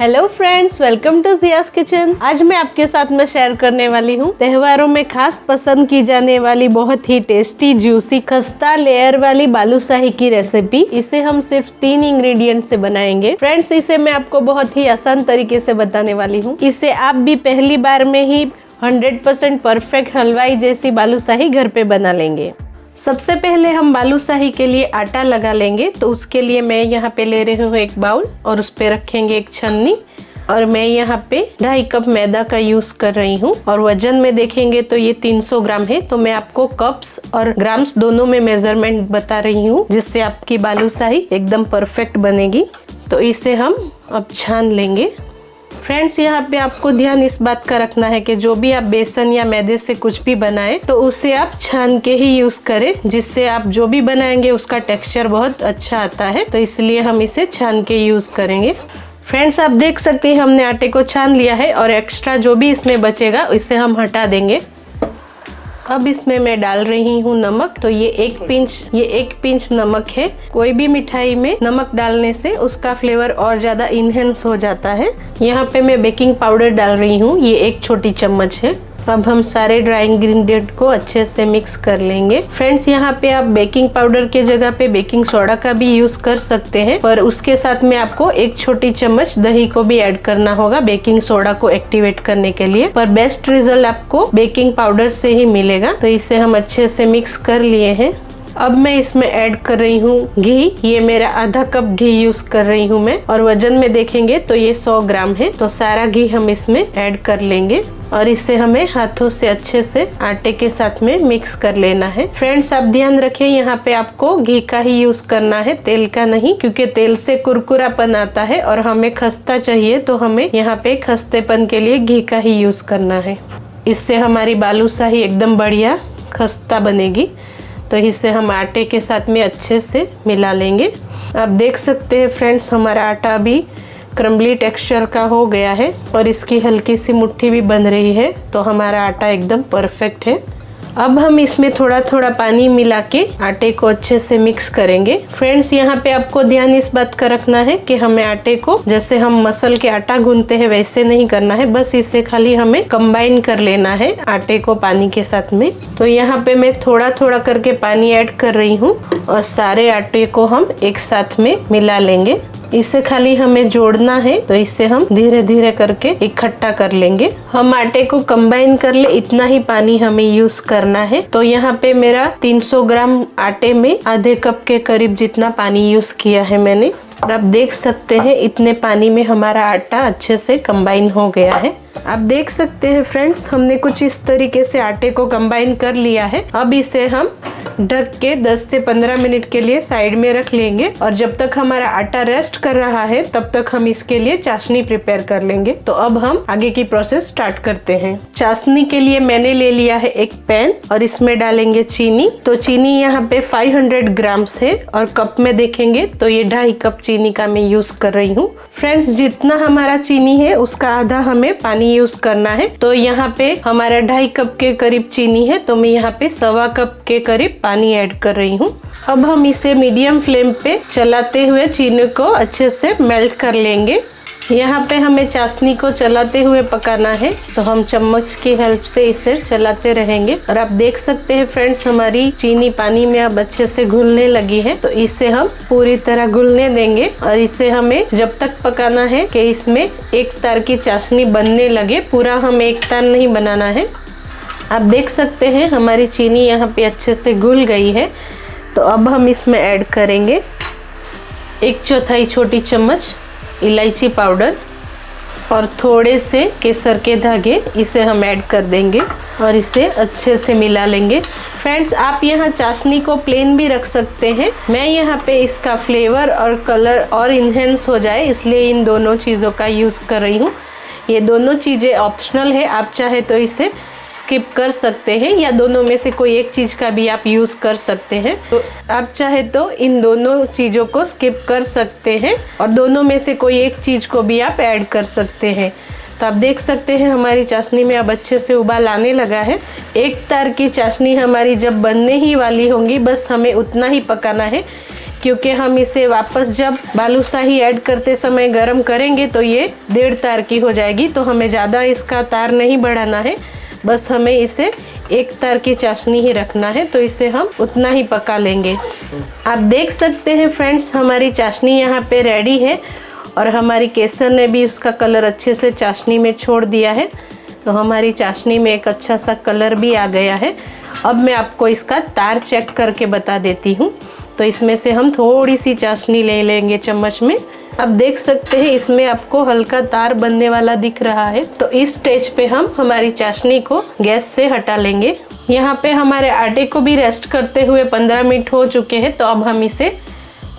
Hello friends, welcome to Jia's kitchen. आज मैं आपके साथ में शेयर करने वाली हूँ त्योहारों में खास पसंद की जाने वाली बहुत ही टेस्टी जूसी खस्ता लेयर वाली बालूशाही की रेसिपी। इसे हम सिर्फ 3 इंग्रेडिएंट से बनाएंगे। फ्रेंड्स, इसे मैं आपको बहुत ही आसान तरीके से बताने वाली हूँ। इसे आप भी पहली बार में ही 100% परफेक्ट हलवाई जैसी बालूशाही घर पे बना लेंगे। सबसे पहले हम बालूशाही के लिए आटा लगा लेंगे। तो उसके लिए मैं यहाँ पे ले रही हूँ एक बाउल और उस पे रखेंगे एक छन्नी और मैं यहाँ पे 2.5 कप मैदा का यूज कर रही हूँ। और वजन में देखेंगे तो ये 300 ग्राम है। तो मैं आपको कप्स और ग्राम्स दोनों में मेजरमेंट बता रही हूँ, जिससे आपकी बालूशाही एकदम परफेक्ट बनेगी। तो इसे हम अब छान लेंगे। फ्रेंड्स, यहाँ पे आपको ध्यान इस बात का रखना है कि जो भी आप बेसन या मैदे से कुछ भी बनाएं तो उसे आप छान के ही यूज करें, जिससे आप जो भी बनाएंगे उसका टेक्सचर बहुत अच्छा आता है। तो इसलिए हम इसे छान के यूज करेंगे। फ्रेंड्स, आप देख सकते हैं हमने आटे को छान लिया है और एक्स्ट्रा जो भी इसमें बचेगा इसे हम हटा देंगे। अब इसमें मैं डाल रही हूँ नमक। तो ये एक पिंच नमक है। कोई भी मिठाई में नमक डालने से उसका फ्लेवर और ज्यादा इनहेंस हो जाता है। यहाँ पे मैं बेकिंग पाउडर डाल रही हूँ, ये 1 छोटी चम्मच है। अब हम सारे ड्राई इंग्रेडिएंट को अच्छे से मिक्स कर लेंगे। फ्रेंड्स, यहाँ पे आप बेकिंग पाउडर के जगह पे बेकिंग सोडा का भी यूज कर सकते हैं, पर उसके साथ में आपको 1 छोटी चम्मच दही को भी ऐड करना होगा बेकिंग सोडा को एक्टिवेट करने के लिए। पर बेस्ट रिजल्ट आपको बेकिंग पाउडर से ही मिलेगा। तो इसे हम अच्छे से मिक्स कर लिए हैं। अब मैं इसमें ऐड कर रही हूँ घी। ये मेरा आधा कप घी यूज कर रही हूँ मैं। और वजन में देखेंगे तो ये 100 ग्राम है। तो सारा घी हम इसमें ऐड कर लेंगे और इसे हमें हाथों से अच्छे से आटे के साथ में मिक्स कर लेना है। फ्रेंड्स, आप ध्यान रखें, यहाँ पे आपको घी का ही यूज करना है, तेल का नहीं, क्योंकि तेल से कुरकुरापन आता है और हमें खस्ता चाहिए। तो हमें यहाँ पे खस्तेपन के लिए घी का ही यूज करना है। इससे हमारी बालूशाही एकदम बढ़िया खस्ता बनेगी। तो इसे हम आटे के साथ में अच्छे से मिला लेंगे। आप देख सकते हैं फ्रेंड्स, हमारा आटा भी क्रम्बली टेक्सचर का हो गया है और इसकी हल्की सी मुट्ठी भी बन रही है। तो हमारा आटा एकदम परफेक्ट है। अब हम इसमें थोड़ा थोड़ा पानी मिला के आटे को अच्छे से मिक्स करेंगे। फ्रेंड्स, यहाँ पे आपको ध्यान इस बात का रखना है कि हमें आटे को जैसे हम मसल के आटा गूंथते हैं वैसे नहीं करना है, बस इसे खाली हमें कंबाइन कर लेना है आटे को पानी के साथ में। तो यहाँ पे मैं थोड़ा थोड़ा करके पानी ऐड कर रही हूँ और सारे आटे को हम एक साथ में मिला लेंगे। इसे खाली हमें जोड़ना है। तो इसे हम धीरे धीरे करके इकट्ठा कर लेंगे। हम आटे को कंबाइन कर ले, इतना ही पानी हमें यूज करना है। तो यहाँ पे मेरा 300 ग्राम आटे में आधे कप के करीब जितना पानी यूज किया है मैंने। और आप देख सकते हैं इतने पानी में हमारा आटा अच्छे से कंबाइन हो गया है। आप देख सकते हैं फ्रेंड्स, हमने कुछ इस तरीके से आटे को कंबाइन कर लिया है। अब इसे हम ढक के 10 से 15 मिनट के लिए साइड में रख लेंगे। और जब तक हमारा आटा रेस्ट कर रहा है तब तक हम इसके लिए चाशनी प्रिपेयर कर लेंगे। तो अब हम आगे की प्रोसेस स्टार्ट करते हैं। चाशनी के लिए मैंने ले लिया है एक पैन और इसमें डालेंगे चीनी। तो चीनी यहाँ पे 500 ग्राम्स है और कप में देखेंगे तो ये 2.5 कप चीनी का मैं यूज कर रही हूँ। फ्रेंड्स, जितना हमारा चीनी है उसका आधा हमें पानी यूज करना है। तो यहाँ पे हमारा 2.5 कप के करीब चीनी है, तो मैं यहाँ पे 1.25 कप के करीब पानी ऐड कर रही हूँ। अब हम इसे मीडियम फ्लेम पे चलाते हुए चीनी को अच्छे से मेल्ट कर लेंगे। यहाँ पे हमें चाशनी को चलाते हुए पकाना है। तो हम चम्मच की हेल्प से इसे चलाते रहेंगे। और आप देख सकते हैं फ्रेंड्स, हमारी चीनी पानी में अब अच्छे से घुलने लगी है। तो इसे हम पूरी तरह घुलने देंगे और इसे हमें जब तक पकाना है कि इसमें एक तार की चाशनी बनने लगे। पूरा हमें एक तार नहीं बनाना है। आप देख सकते हैं हमारी चीनी यहाँ पे अच्छे से घुल गई है। तो अब हम इसमें ऐड करेंगे 1/4 छोटी चम्मच इलायची पाउडर और थोड़े से केसर के धागे, इसे हम ऐड कर देंगे और इसे अच्छे से मिला लेंगे। फ्रेंड्स, आप यहाँ चाशनी को प्लेन भी रख सकते हैं। मैं यहाँ पे इसका फ्लेवर और कलर और इन्हेंस हो जाए इसलिए इन दोनों चीज़ों का यूज़ कर रही हूँ। ये दोनों चीज़ें ऑप्शनल है, आप चाहे तो इसे स्किप कर सकते हैं या दोनों में से कोई एक चीज का भी आप यूज कर सकते हैं। तो आप चाहे तो इन दोनों चीजों को स्किप कर सकते हैं और दोनों में से कोई एक चीज को भी आप ऐड कर सकते हैं। तो आप देख सकते हैं हमारी चाशनी में अब अच्छे से उबाल आने लगा है। एक तार की चाशनी हमारी जब बनने ही वाली होंगी, बस हमें उतना ही पकाना है क्योंकि हम इसे वापस जब बालूशाही ऐड करते समय गरम करेंगे तो ये 1.5 तार की हो जाएगी। तो हमें ज़्यादा इसका तार नहीं बढ़ाना है, बस हमें इसे 1 तार की चाशनी ही रखना है। तो इसे हम उतना ही पका लेंगे। आप देख सकते हैं फ्रेंड्स, हमारी चाशनी यहाँ पे रेडी है और हमारी केसर ने भी उसका कलर अच्छे से चाशनी में छोड़ दिया है। तो हमारी चाशनी में एक अच्छा सा कलर भी आ गया है। अब मैं आपको इसका तार चेक करके बता देती हूँ। तो इसमें से हम थोड़ी सी चाशनी ले लेंगे चम्मच में। अब देख सकते हैं इसमें आपको हल्का तार बनने वाला दिख रहा है। तो इस स्टेज पे हम हमारी चाशनी को गैस से हटा लेंगे। यहाँ पे हमारे आटे को भी रेस्ट करते हुए 15 मिनट हो चुके हैं। तो अब हम इसे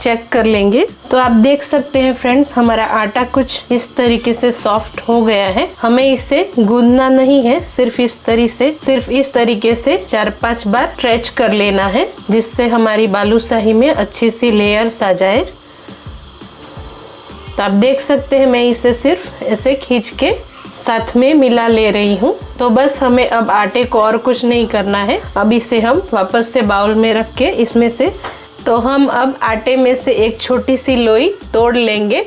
चेक कर लेंगे। तो आप देख सकते हैं फ्रेंड्स, हमारा आटा कुछ इस तरीके से सॉफ्ट हो गया है। हमें इसे गूंदना नहीं है, सिर्फ इस तरीके से 4-5 बार स्ट्रेच कर लेना है, जिससे हमारी बालूशाही में अच्छी सी लेयर्स आ जाए। तो आप देख सकते हैं मैं इसे सिर्फ ऐसे खींच के साथ में मिला ले रही हूँ। तो बस हमें अब आटे को और कुछ नहीं करना है। अब इसे हम वापस से बाउल में रख के इसमें से तो हम अब आटे में से एक छोटी सी लोई तोड़ लेंगे।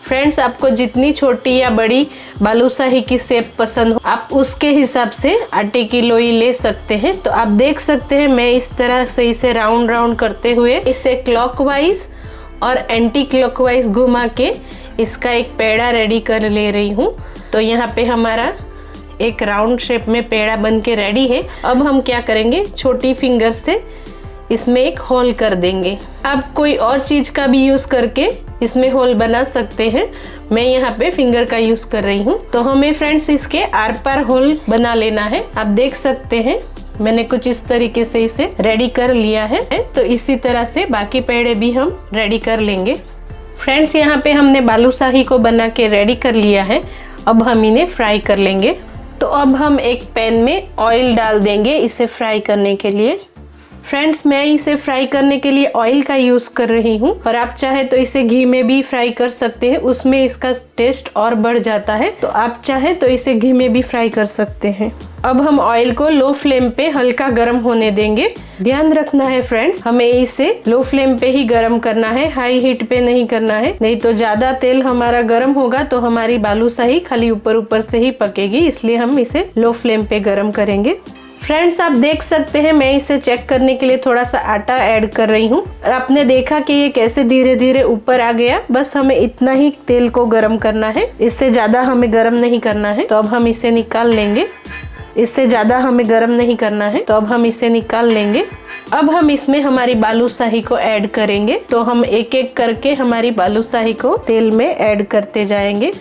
फ्रेंड्स, आपको जितनी छोटी या बड़ी बालूशाही की शेप पसंद हो, आप उसके हिसाब से आटे की लोई ले सकते हैं। तो आप देख सकते हैं मैं इस तरह से इसे राउंड राउंड करते हुए इसे क्लॉकवाइज और एंटी क्लॉकवाइज घुमा के इसका एक पेड़ा रेडी कर ले रही हूँ। तो यहाँ पे हमारा एक राउंड शेप में पेड़ा बन के रेडी है। अब हम क्या करेंगे, छोटी फिंगर से इसमें एक होल कर देंगे। आप कोई और चीज का भी यूज करके इसमें होल बना सकते हैं। मैं यहाँ पे फिंगर का यूज कर रही हूँ। तो हमें फ्रेंड्स इसके आर पार होल बना लेना है। आप देख सकते हैं मैंने कुछ इस तरीके से इसे रेडी कर लिया है। तो इसी तरह से बाकी पेड़े भी हम रेडी कर लेंगे। फ्रेंड्स, यहाँ पे हमने बालूशाही को बना के रेडी कर लिया है। अब हम इन्हें फ्राई कर लेंगे। तो अब हम एक पैन में ऑयल डाल देंगे इसे फ्राई करने के लिए। फ्रेंड्स, मैं इसे फ्राई करने के लिए ऑयल का यूज कर रही हूँ और आप चाहे तो इसे घी में भी फ्राई कर सकते हैं, उसमें इसका टेस्ट और बढ़ जाता है। तो आप चाहे तो इसे घी में भी फ्राई कर सकते हैं। अब हम ऑयल को लो फ्लेम पे हल्का गर्म होने देंगे। ध्यान रखना है फ्रेंड्स, हमें इसे लो फ्लेम पे ही गर्म करना है, हाई हीट पे नहीं करना है, नहीं तो ज्यादा तेल हमारा गर्म होगा तो हमारी बालूशाही खाली ऊपर ऊपर से ही पकेगी। इसलिए हम इसे लो फ्लेम पे गर्म करेंगे। फ्रेंड्स, आप देख सकते हैं मैं इसे चेक करने के लिए थोड़ा सा आटा ऐड कर रही हूँ और आपने देखा कि ये कैसे धीरे धीरे ऊपर आ गया। बस हमें इतना ही तेल को गरम करना है, इससे ज्यादा हमें गरम नहीं करना है। तो अब हम इसे निकाल लेंगे। इससे ज्यादा हमें गरम नहीं करना है, तो अब हम इसे निकाल लेंगे। अब हम इसमें हमारी बालूशाही को ऐड करेंगे। तो हम एक एक करके हमारी बालूशाही को तेल में ऐड करते जाएंगे।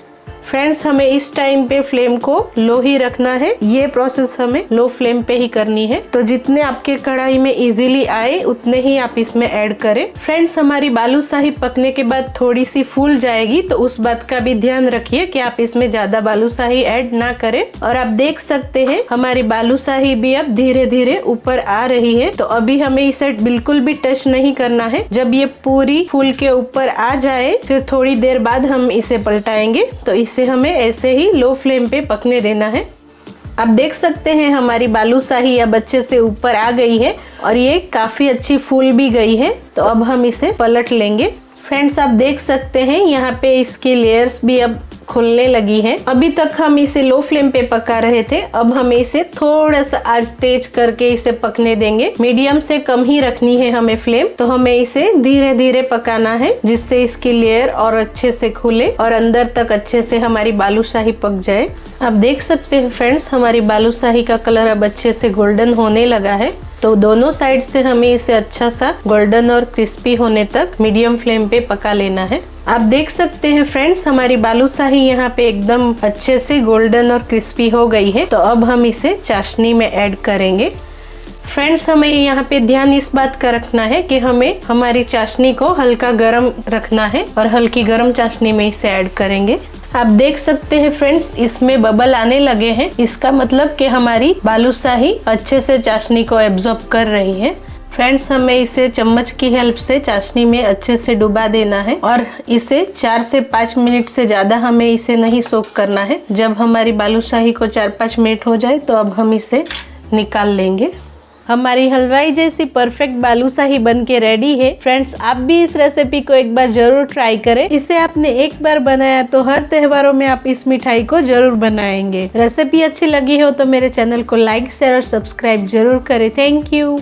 फ्रेंड्स, हमें इस टाइम पे फ्लेम को लो ही रखना है। ये प्रोसेस हमें लो फ्लेम पे ही करनी है। तो जितने आपके कढ़ाई में इजीली आए उतने ही आप इसमें ऐड करें। फ्रेंड्स, हमारी बालूशाही पकने के बाद थोड़ी सी फूल जाएगी, तो उस बात का भी ध्यान रखिए कि आप इसमें ज्यादा बालूशाही ऐड ना करें। और आप देख सकते हैं हमारी बालूशाही भी अब धीरे धीरे ऊपर आ रही है। तो अभी हमें इसे बिल्कुल भी टच नहीं करना है। जब ये पूरी फूल के ऊपर आ जाए फिर थोड़ी देर बाद हम इसे पलटाएंगे। तो इसे हमें ऐसे ही लो फ्लेम पे पकने देना है। आप देख सकते हैं हमारी बालूशाही अब अच्छे से ऊपर आ गई है और ये काफी अच्छी फूल भी गई है। तो अब हम इसे पलट लेंगे। फ्रेंड्स, आप देख सकते हैं यहाँ पे इसकी लेयर्स भी अब खुलने लगी है। अभी तक हम इसे लो फ्लेम पे पका रहे थे, अब हमें इसे थोड़ा सा आज तेज करके इसे पकने देंगे। मीडियम से कम ही रखनी है हमें फ्लेम। तो हमें इसे धीरे धीरे पकाना है, जिससे इसकी लेयर और अच्छे से खुले और अंदर तक अच्छे से हमारी बालूशाही पक जाए। आप देख सकते हैं फ्रेंड्स, हमारी बालूशाही का कलर अब अच्छे से गोल्डन होने लगा है। तो दोनों साइड से हमें इसे अच्छा सा गोल्डन और क्रिस्पी होने तक मीडियम फ्लेम पे पका लेना है। आप देख सकते हैं फ्रेंड्स, हमारी बालूशाही यहाँ पे एकदम अच्छे से गोल्डन और क्रिस्पी हो गई है। तो अब हम इसे चाशनी में ऐड करेंगे। फ्रेंड्स, हमें यहाँ पे ध्यान इस बात का रखना है कि हमें हमारी चाशनी को हल्का गर्म रखना है और हल्की गर्म चाशनी में इसे ऐड करेंगे। आप देख सकते हैं फ्रेंड्स, इसमें बबल आने लगे हैं। इसका मतलब कि हमारी बालूशाही अच्छे से चाशनी को एब्जॉर्ब कर रही है। फ्रेंड्स, हमें इसे चम्मच की हेल्प से चाशनी में अच्छे से डुबा देना है और इसे 4 से 5 मिनट से ज्यादा हमें इसे नहीं सोक करना है। जब हमारी बालूशाही को 4-5 मिनट हो जाए तो अब हम इसे निकाल लेंगे। हमारी हलवाई जैसी परफेक्ट बालूशाही बन के रेडी है। फ्रेंड्स, आप भी इस रेसिपी को एक बार जरूर ट्राई करें। इसे आपने एक बार बनाया तो हर त्योहारों में आप इस मिठाई को जरूर बनाएंगे। रेसिपी अच्छी लगी हो तो मेरे चैनल को लाइक शेयर और सब्सक्राइब जरूर करें। Thank you.